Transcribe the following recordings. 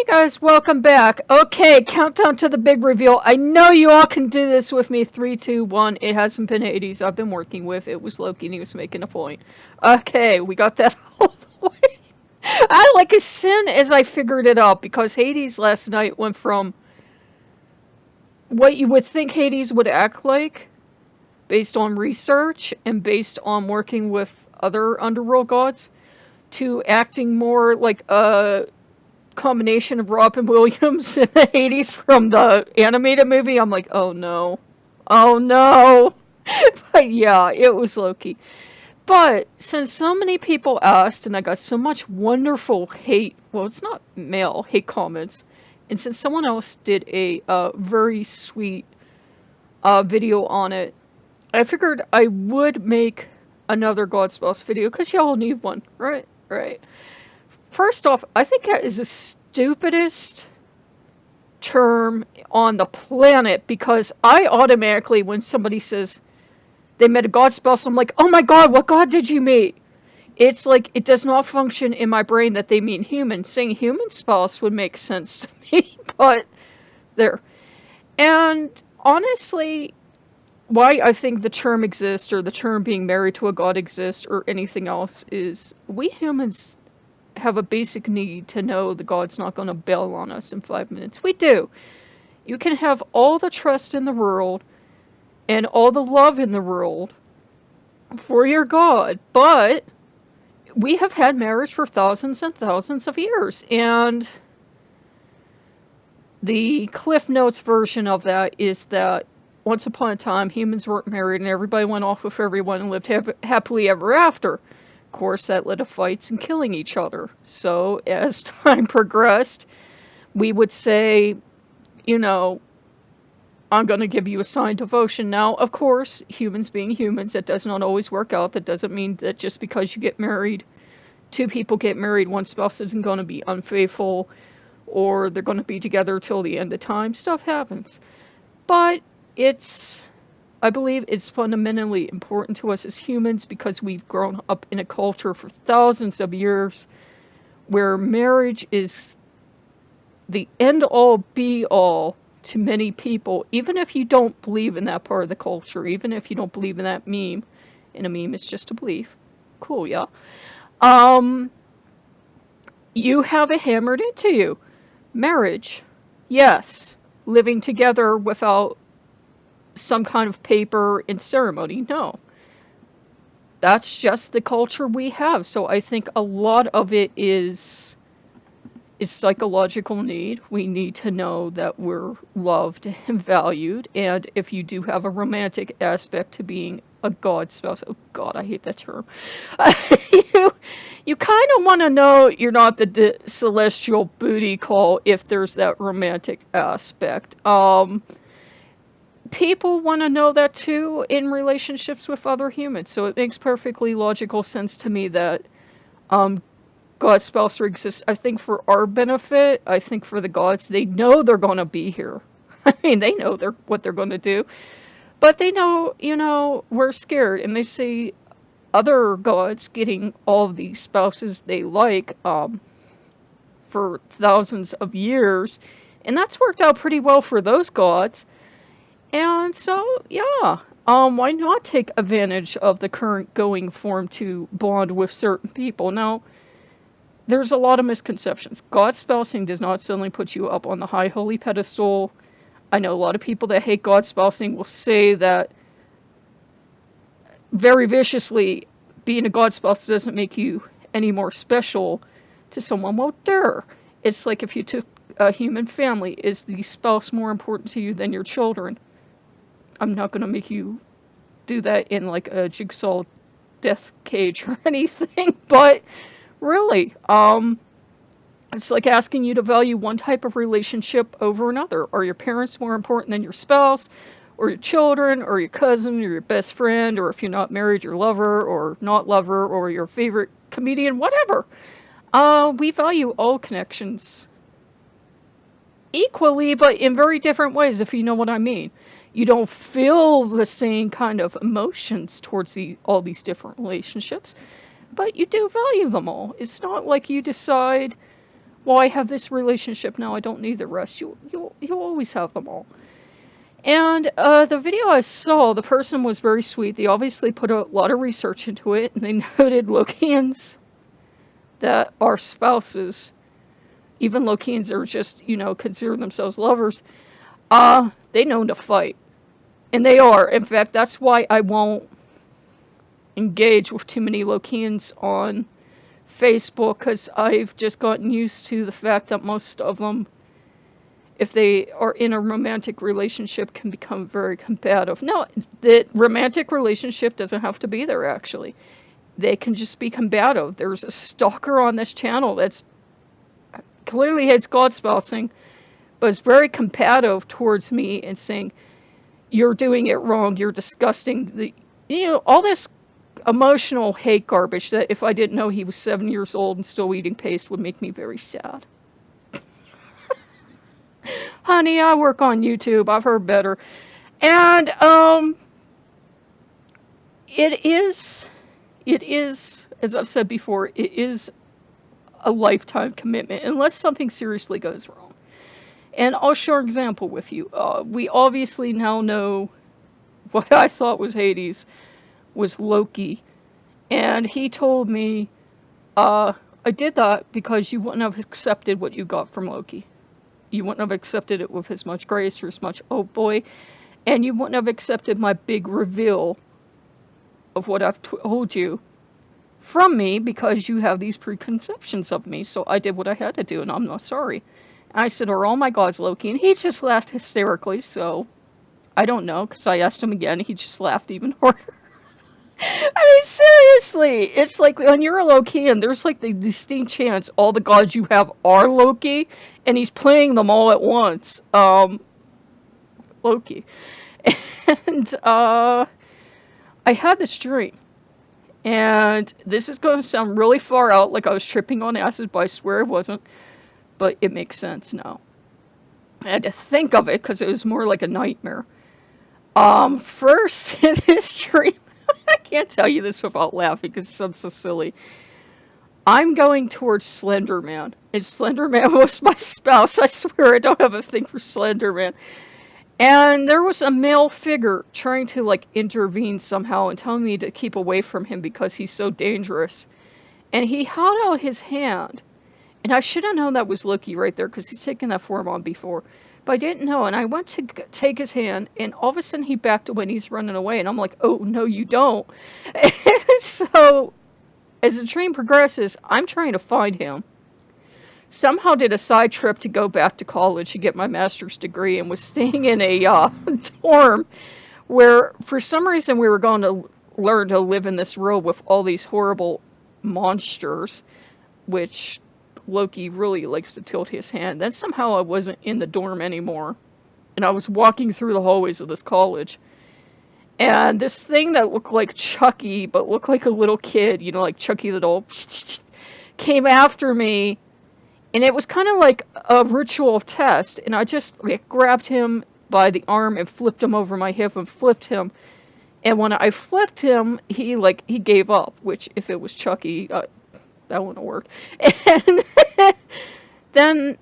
guys, welcome back. Okay, countdown to the big reveal. I know you all can do this with me. 3, 2, 1. It hasn't been Hades I've been working with. It was Loki and he was making a point. Okay, we got that all the way. As soon as I figured it out, because Hades last night went from what you would think Hades would act like, based on research and based on working with other underworld gods, to acting more like a combination of Robin Williams and the Hades from the animated movie. I'm like, oh no. Oh no. But yeah, it was Loki. But since so many people asked, and I got so much wonderful hate, well, it's not male hate comments, and since someone else did a very sweet video on it, I figured I would make another Godspousing video, because y'all need one, right? Right. First off, I think that is the stupidest term on the planet, because I automatically, when somebody says they met a god spouse, I'm like, oh my god, what god did you meet? It's like, it does not function in my brain that they mean human. Saying human spouse would make sense to me, but there. And honestly, why I think the term exists, or the term being married to a god exists, or anything else, is we humans have a basic need to know the god's not going to bail on us in 5 minutes. We do. You can have all the trust in the world and all the love in the world for your god, but we have had marriage for thousands and thousands of years, and the Cliff Notes version of that is that once upon a time humans weren't married and everybody went off with everyone and lived happily ever after. Of course, that led to fights and killing each other. So as time progressed, we would say, you know, I'm going to give you a sign of devotion. Now, of course, humans being humans, that does not always work out. That doesn't mean that just because you get married, two people get married, one spouse isn't going to be unfaithful, or they're going to be together till the end of time. Stuff happens. But I believe it's fundamentally important to us as humans, because we've grown up in a culture for thousands of years where marriage is the end-all be-all to many people, even if you don't believe in that part of the culture, even if you don't believe in that meme, and a meme is just a belief. Cool, yeah? You have it hammered into you. Marriage, yes. Living together without some kind of paper and ceremony, no. That's just the culture we have. So I think a lot of it is psychological need. We need to know that we're loved and valued, and if you do have a romantic aspect to being a god spouse, oh god, I hate that term, you kind of want to know you're not the celestial booty call if there's that romantic aspect. People want to know that too in relationships with other humans, so it makes perfectly logical sense to me that Godspouser exists. I think for our benefit. I think for the gods, they know they're going to be here. I mean, they know what they're going to do, but they know, you know, we're scared, and they see other gods getting all of these spouses they like for thousands of years, and that's worked out pretty well for those gods. And so, yeah, why not take advantage of the current going form to bond with certain people? Now, there's a lot of misconceptions. Godspousing does not suddenly put you up on the high holy pedestal. I know a lot of people that hate Godspousing will say that very viciously, being a Godspouse doesn't make you any more special to someone. Well, duh. It's like if you took a human family. Is the spouse more important to you than your children? I'm not going to make you do that in like a jigsaw death cage or anything, but really, it's like asking you to value one type of relationship over another. Are your parents more important than your spouse, or your children, or your cousin, or your best friend, or if you're not married, your lover, or not lover, or your favorite comedian, whatever. We value all connections equally, but in very different ways, if you know what I mean. You don't feel the same kind of emotions towards all these different relationships, but you do value them all. It's not like you decide, well, I have this relationship now, I don't need the rest. You'll always have them all. And the video I saw, the person was very sweet. They obviously put a lot of research into it, and they noted Lokeans that are spouses, even Lokeans that are just, consider themselves lovers, they know to fight. And they are. In fact, that's why I won't engage with too many Lokeans on Facebook, because I've just gotten used to the fact that most of them, if they are in a romantic relationship, can become very combative. No, the romantic relationship doesn't have to be there, actually. They can just be combative. There's a stalker on this channel that's clearly hates Godspousing, but is very combative towards me and saying, you're doing it wrong, you're disgusting. All this emotional hate garbage that if I didn't know he was 7 years old and still eating paste would make me very sad. Honey, I work on YouTube. I've heard better. And it is, as I've said before, it is a lifetime commitment unless something seriously goes wrong. And I'll share an example with you. We obviously now know what I thought was Hades was Loki. And he told me, I did that because you wouldn't have accepted what you got from Loki. You wouldn't have accepted it with as much grace or as much, oh boy. And you wouldn't have accepted my big reveal of what I've told you from me because you have these preconceptions of me. So I did what I had to do, and I'm not sorry. I said, oh my God, Loki. And he just laughed hysterically, so I don't know, because I asked him again. He just laughed even harder. I mean, seriously. It's like when you're a Lokean, there's like the distinct chance all the gods you have are Loki, and he's playing them all at once. Loki. And I had this dream. And this is going to sound really far out, like I was tripping on acid, but I swear I wasn't. But it makes sense now. I had to think of it because it was more like a nightmare. First, in this dream, I can't tell you this without laughing because it sounds so silly. I'm going towards Slender Man. And Slender Man was my spouse. I swear I don't have a thing for Slender Man. And there was a male figure trying to like intervene somehow and telling me to keep away from him because he's so dangerous. And he held out his hand. And I should have known that was Loki right there because he's taken that form on before. But I didn't know. And I went to take his hand. And all of a sudden he backed away and he's running away. And I'm like, oh, no, you don't. And so as the dream progresses, I'm trying to find him. Somehow did a side trip to go back to college to get my master's degree and was staying in a dorm where for some reason we were going to learn to live in this world with all these horrible monsters, which Loki really likes to tilt his hand. Then somehow I wasn't in the dorm anymore. And I was walking through the hallways of this college. And this thing that looked like Chucky, but looked like a little kid, like Chucky the doll, came after me. And it was kind of like a ritual test. And I just grabbed him by the arm and flipped him over my hip and flipped him. And when I flipped him, he gave up, which if it was Chucky, that wouldn't have worked. And then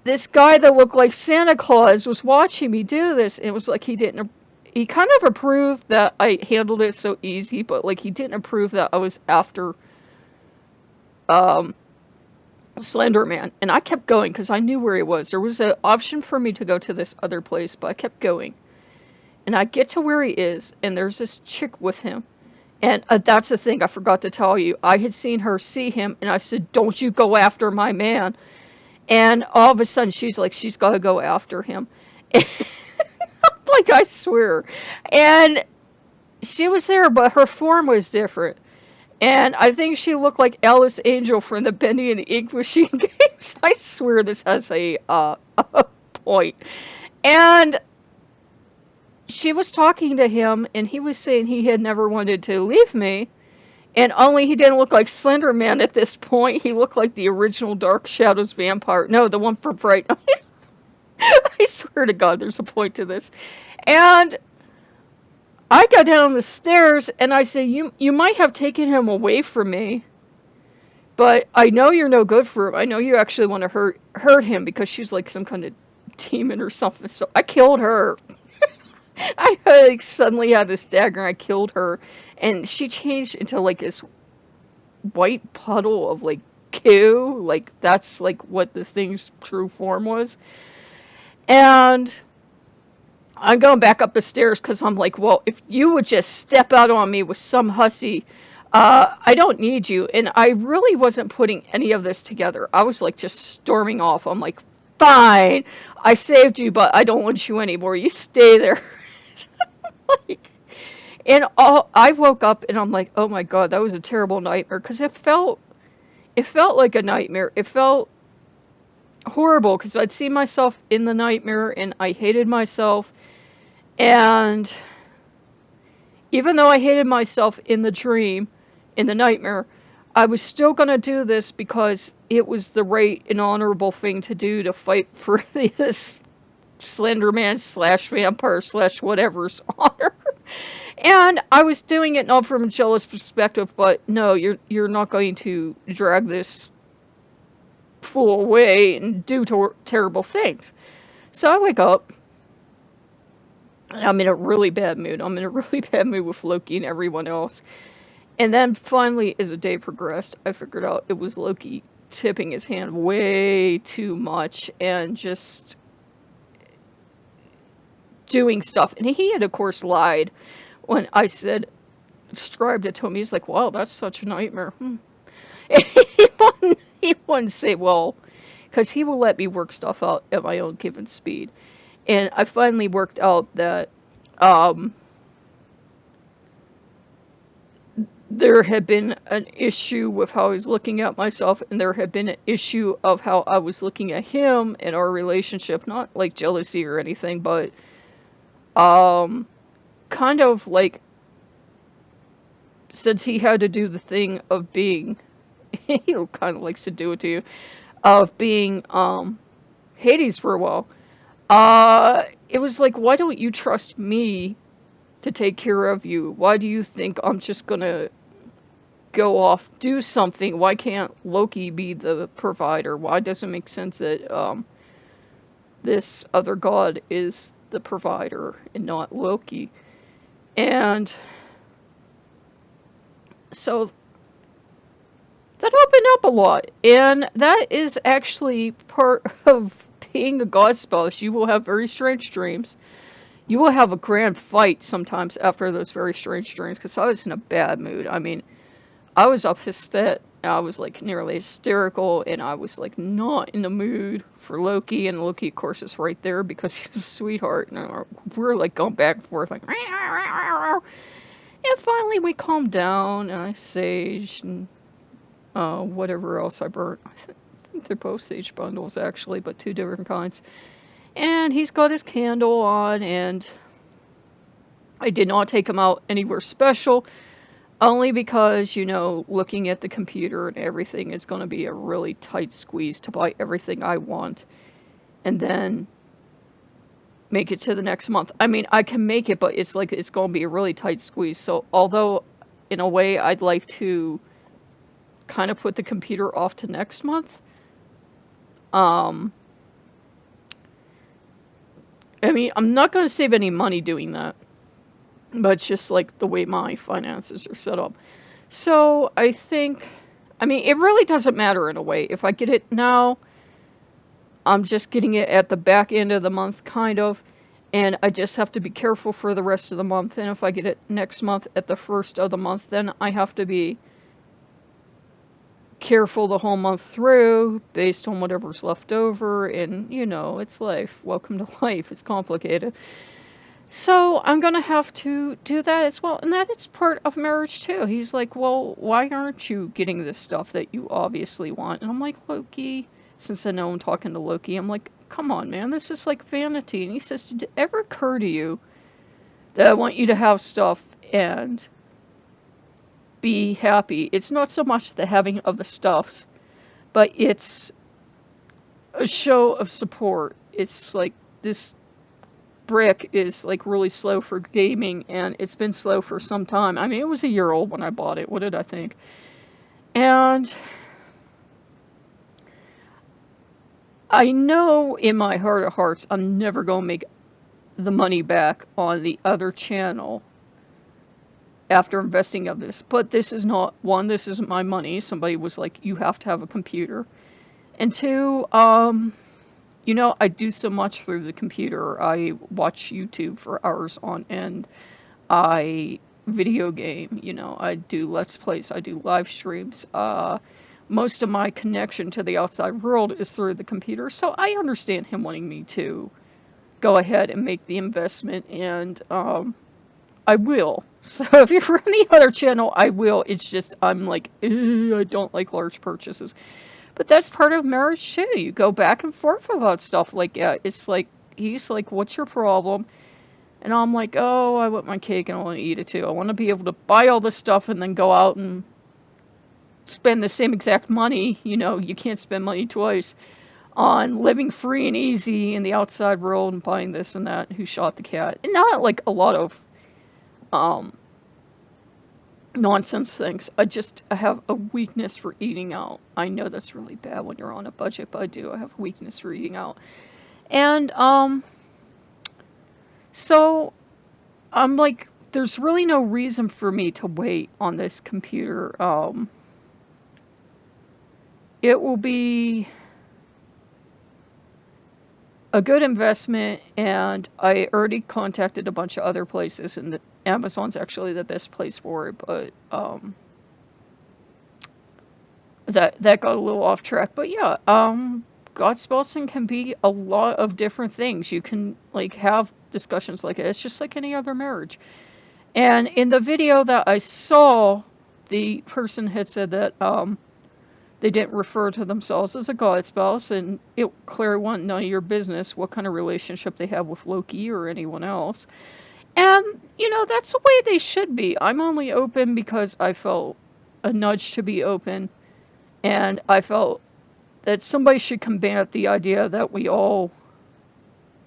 this guy that looked like Santa Claus was watching me do this. And it was like he kind of approved that I handled it so easy, but like he didn't approve that I was after Slender Man. And I kept going because I knew where he was. There was an option for me to go to this other place, but I kept going. And I get to where he is, and there's this chick with him. And that's the thing I forgot to tell you. I had seen her see him, and I said, don't you go after my man. And all of a sudden, she's like, she's got to go after him. And I'm like, I swear. And she was there, but her form was different. And I think she looked like Alice Angel from the Bendy and the Ink Machine games. I swear this has a point. And she was talking to him, and he was saying he had never wanted to leave me. And only he didn't look like Slender Man at this point. He looked like the original Dark Shadows vampire. No, the one from Bright. I swear to God, there's a point to this. And I got down the stairs, and I said, you might have taken him away from me, But I know you're no good for him. I know you actually want to hurt him because she's like some kind of demon or something. So I killed her. I like suddenly had this dagger and I killed her. And she changed into like this white puddle of like goo. Like that's like what the thing's true form was. And I'm going back up the stairs because I'm like, well, if you would just step out on me with some hussy, I don't need you. And I really wasn't putting any of this together. I was like just storming off. I'm like, fine, I saved you, but I don't want you anymore. You stay there. Like, and I woke up and I'm like, oh my god, that was a terrible nightmare because it felt like a nightmare. It felt horrible because I'd seen myself in the nightmare and I hated myself. And even though I hated myself in the dream, in the nightmare, I was still going to do this because it was the right and honorable thing to do to fight for this Slenderman / vampire / whatever's honor. And I was doing it not from a jealous perspective, but no, you're not going to drag this fool away and do terrible things. So I wake up. I'm in a really bad mood. I'm in a really bad mood with Loki and everyone else. And then finally, as the day progressed, I figured out it was Loki tipping his hand way too much and just doing stuff. And he had, of course, lied when I described it to him. He's like, wow, that's such a nightmare. And he wouldn't say, well, because he will let me work stuff out at my own given speed. And I finally worked out that there had been an issue with how I was looking at myself, and there had been an issue of how I was looking at him and our relationship. Not like jealousy or anything, but kind of like, since he had to do the thing of being, he kind of likes to do it to you, of being Hades for a while. It was like, why don't you trust me to take care of you? Why do you think I'm just gonna go off, do something? Why can't Loki be the provider? Why does it make sense that this other god is the provider and not Loki? And so that opened up a lot, and that is actually part of being a Godspouse. You will have very strange dreams. You will have a grand fight sometimes after those very strange dreams, because I was in a bad mood. I mean, I was up hysterical. I was like nearly hysterical, and I was like not in the mood for Loki. And Loki, of course, is right there because he's a sweetheart, and we're like going back and forth, like. And finally, we calmed down, and I saged, and whatever else I burnt. I think they're both sage bundles, actually, but 2 different kinds. And he's got his candle on, and I did not take him out anywhere special, only because, you know, looking at the computer and everything is going to be a really tight squeeze to buy everything I want, and then make it to the next month. I mean, I can make it, but it's like, it's going to be a really tight squeeze. So, although, in a way, I'd like to kind of put the computer off to next month, I mean, I'm not going to save any money doing that, but it's just like the way my finances are set up. So I think, I mean, it really doesn't matter in a way. If I get it now, I'm just getting it at the back end of the month, kind of, and I just have to be careful for the rest of the month. And if I get it next month at the first of the month, then I have to be careful the whole month through based on whatever's left over. And you know, it's life. Welcome to life. It's complicated. So I'm gonna have to do that as well, and that is part of marriage too. He's like, well, why aren't you getting this stuff that you obviously want? And I'm like, Loki, since I know I'm talking to Loki, I'm like, come on, man, this is like vanity. And he says, did it ever occur to you that I want you to have stuff and be happy? It's not so much the having of the stuffs, but it's a show of support. It's like, this brick is like really slow for gaming, and it's been slow for some time. I mean, it was a year old when I bought it. What did I think? And I know in my heart of hearts I'm never going to make the money back on the other channel after investing of this. But this is not, one, this isn't my money. Somebody was like, you have to have a computer. And two, you know, I do so much through the computer. I watch YouTube for hours on end. I video game, you know, I do Let's Plays, I do live streams. Most of my connection to the outside world is through the computer, so I understand him wanting me to go ahead and make the investment, and I will. So if you're on the other channel, I will. It's just, I'm like, I don't like large purchases. But that's part of marriage too. You go back and forth about stuff like that. It's like, he's like, what's your problem? And I'm like, oh, I want my cake and I want to eat it too. I want to be able to buy all this stuff and then go out and spend the same exact money. You know, you can't spend money twice on living free and easy in the outside world and buying this and that. Who shot the cat? And not like a lot of nonsense things. I have a weakness for eating out. I know that's really bad when you're on a budget, but I do. I have a weakness for eating out. And so I'm like, there's really no reason for me to wait on this computer. It will be a good investment, and I already contacted a bunch of other places, and Amazon's actually the best place for it, but that got a little off track. But yeah, Godspousing can be a lot of different things. You can like have discussions like it. It's just like any other marriage. And in the video that I saw, the person had said that they didn't refer to themselves as a god spouse, and it clearly wasn't none of your business what kind of relationship they have with Loki or anyone else. And, you know, that's the way they should be. I'm only open because I felt a nudge to be open, and I felt that somebody should combat the idea that we all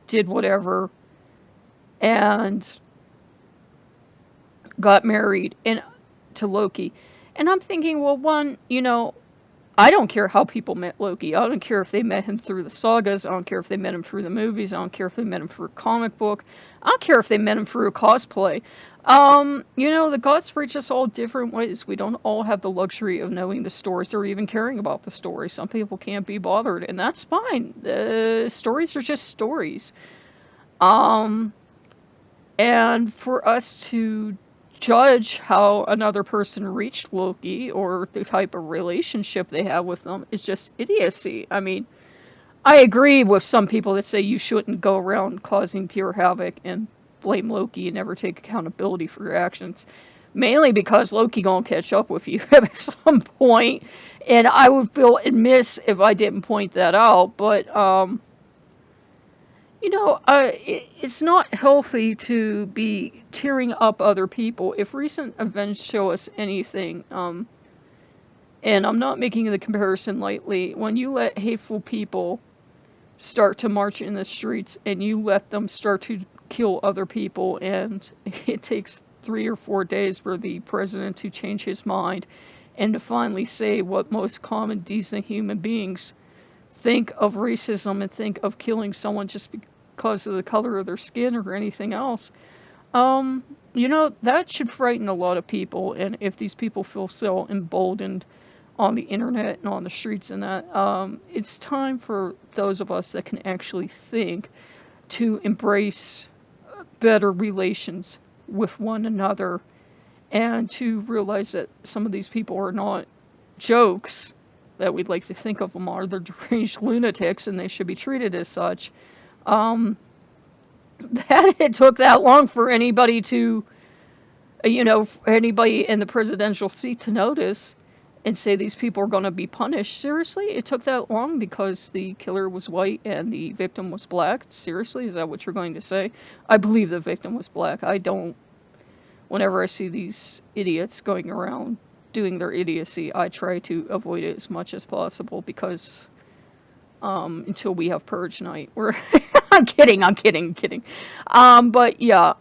did whatever and got married to Loki. And I'm thinking, well, one, you know, I don't care how people met Loki. I don't care if they met him through the sagas. I don't care if they met him through the movies. I don't care if they met him through a comic book. I don't care if they met him through a cosplay. You know, the gods reach us all different ways. We don't all have the luxury of knowing the stories or even caring about the story. Some people can't be bothered, and that's fine. The stories are just stories. And for us to judge how another person reached Loki or the type of relationship they have with them is just idiocy. I mean, I agree with some people that say you shouldn't go around causing pure havoc and blame Loki and never take accountability for your actions. Mainly because Loki gonna catch up with you at some point, and I would feel amiss if I didn't point that out. But you know, it's not healthy to be tearing up other people. If recent events show us anything, and I'm not making the comparison lightly, when you let hateful people start to march in the streets and you let them start to kill other people, and it takes 3 or 4 days for the president to change his mind and to finally say what most common, decent human beings think of racism and think of killing someone just because of the color of their skin or anything else, you know, that should frighten a lot of people. And if these people feel so emboldened on the internet and on the streets and that, it's time for those of us that can actually think to embrace better relations with one another, and to realize that some of these people are not jokes that we'd like to think of them are. They're deranged lunatics, and they should be treated as such. That it took that long for anybody to, you know, anybody in the presidential seat to notice and say these people are going to be punished. Seriously? It took that long because the killer was white and the victim was black? Seriously? Is that what you're going to say? I believe the victim was black. I don't. Whenever I see these idiots going around doing their idiocy, I try to avoid it as much as possible because until we have purge night. I'm kidding. But yeah,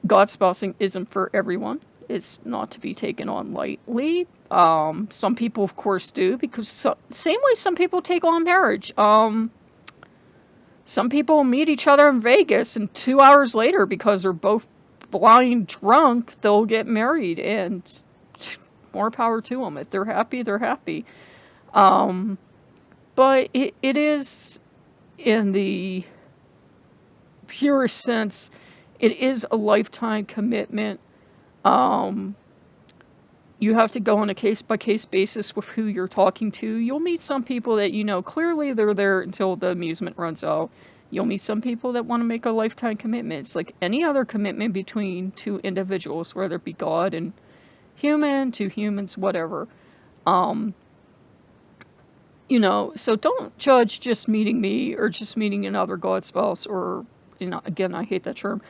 Godspousing isn't for everyone. is not to be taken on lightly. Some people, of course, do, because same way some people take on marriage. Some people meet each other in Vegas, and 2 hours later, because they're both blind drunk, they'll get married, and more power to them. If they're happy, they're happy. But it is, in the purest sense, it is a lifetime commitment. You have to go on a case-by-case basis with who you're talking to. You'll meet some people that, you know, clearly they're there until the amusement runs out. You'll meet some people that want to make a lifetime commitment. It's like any other commitment between two individuals, whether it be God and human, two humans, whatever. You know, so don't judge just meeting me or just meeting another God spouse, or, you know, again, I hate that term,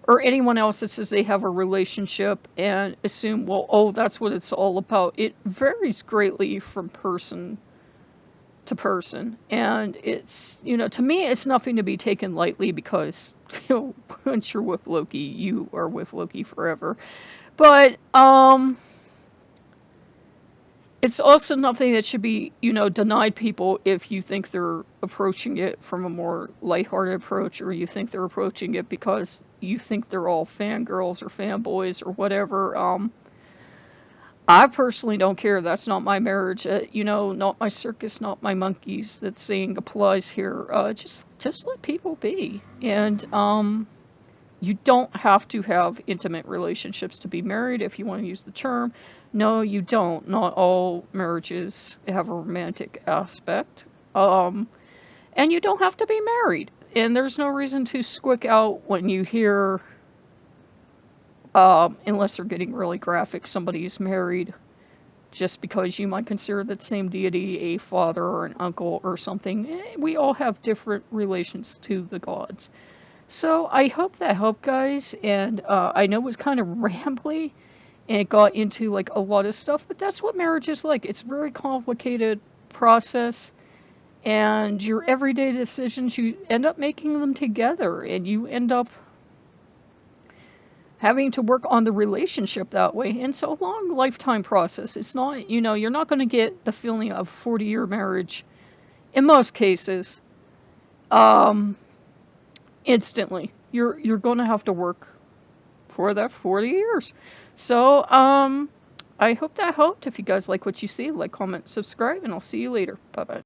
or anyone else that says they have a relationship and assume, well, oh, that's what it's all about. It varies greatly from person to person. And it's, you know, to me, it's nothing to be taken lightly, because, you know, once you're with Loki, you are with Loki forever. But, it's also nothing that should be, you know, denied people if you think they're approaching it from a more lighthearted approach, or you think they're approaching it because you think they're all fangirls or fanboys or whatever. I personally don't care. That's not my marriage. You know, not my circus, not my monkeys. That saying applies here. Just let people be. And you don't have to have intimate relationships to be married, if you want to use the term. No, you don't. Not all marriages have a romantic aspect. And you don't have to be married. And there's no reason to squick out when you hear, unless they're getting really graphic, somebody's married, just because you might consider that same deity a father or an uncle or something. We all have different relations to the gods. So I hope that helped, guys. And I know it was kind of rambly, and it got into like a lot of stuff, but that's what marriage is like. It's a very complicated process, and your everyday decisions, you end up making them together, and you end up having to work on the relationship that way. And it's a long lifetime process. It's not, you know, you're not going to get the feeling of 40-year marriage in most cases instantly. You're going to have to work for that 40 years. So, I hope that helped. If you guys like what you see, like, comment, subscribe, and I'll see you later. Bye-bye.